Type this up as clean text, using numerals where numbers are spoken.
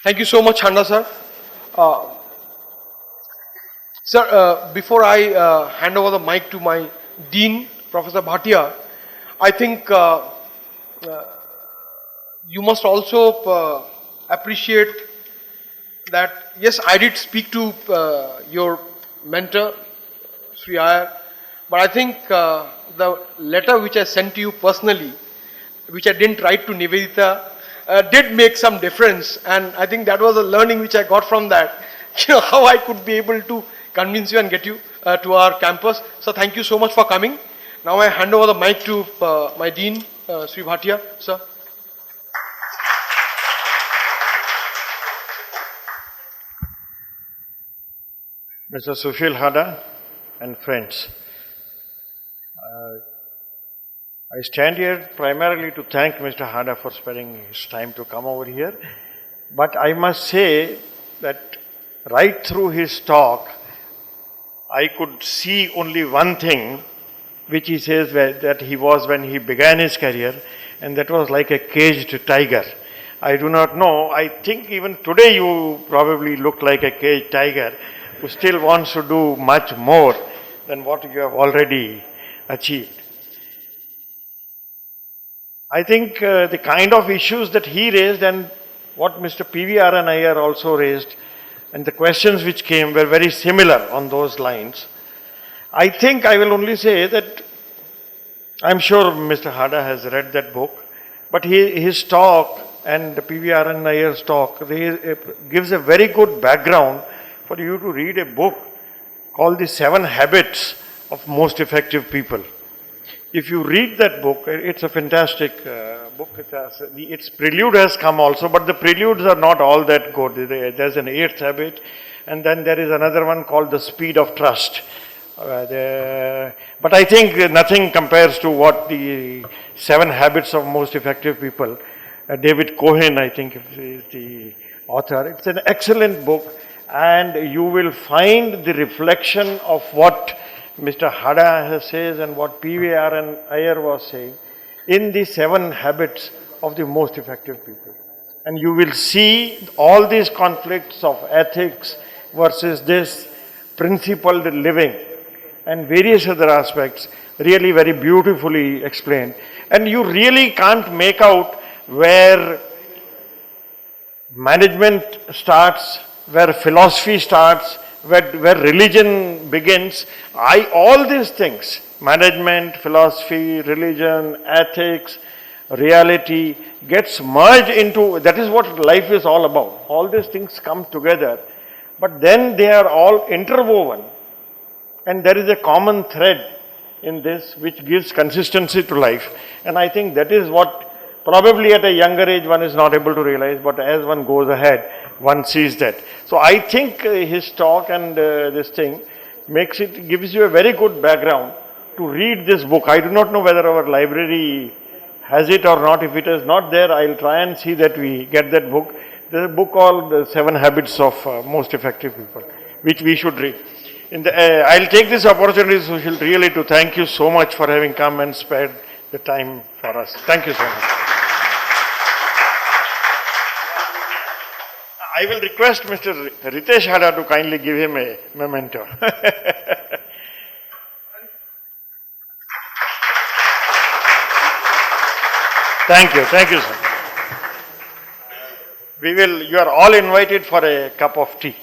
Thank you so much, Handa sir. Uh, Sir, before I hand over the mic to my Dean, Professor Bhatia, I think you must also appreciate that, yes, I did speak to your mentor, Sri Iyer, but I think the letter which I sent to you personally, which I didn't write to Nivedita, did make some difference. And I think that was a learning which I got from that. How I could be able to convince you and get you to our campus. So thank you so much for coming. Now I hand over the mic to my Dean, Sri Bhatia, sir. Mr. Sushil Hada and friends, I stand here primarily to thank Mr. Hada for sparing his time to come over here. But I must say that right through his talk, I could see only one thing which he says that he was when he began his career, and that was like a caged tiger. I do not know. I think even today you probably look like a caged tiger who still wants to do much more than what you have already achieved. I think the kind of issues that he raised and what Mr. P.V.R. Iyer also raised and the questions which came were very similar on those lines. I think I will only say that I'm sure Mr. Hada has read that book, but his talk and P.V.R. Iyer's talk gives a very good background for you to read a book called The 7 Habits of Most Effective People. If you read that book, it's a fantastic book. Its prelude has come also, but the preludes are not all that good. There's an 8th habit, and then there is another one called The Speed of Trust. But I think nothing compares to what the 7 Habits of Most Effective People, David Cohen, I think, is the author. It's an excellent book, and you will find the reflection of what Mr. Hada says and what P.V.R. Iyer was saying in the 7 habits of the most effective people. And you will see all these conflicts of ethics versus this principled living and various other aspects really very beautifully explained. And you really can't make out where management starts, where philosophy starts, where religion begins. All these things, management, philosophy, religion, ethics, reality, gets merged into, that is what life is all about. All these things come together, but then they are all interwoven. And there is a common thread in this which gives consistency to life. And I think that is what probably at a younger age one is not able to realize, but as one goes ahead, one sees that. So I think his talk and this thing gives you a very good background to read this book. I do not know whether our library has it or not. If it is not there, I'll try and see that we get that book. There's a book called The 7 Habits of Most Effective People, which we should read. I'll take this opportunity, Sushil, really to thank you so much for having come and spared the time for us. Thank you so much. I will request Mr. Ritesh Hada to kindly give him a memento. Thank you, sir. You are all invited for a cup of tea.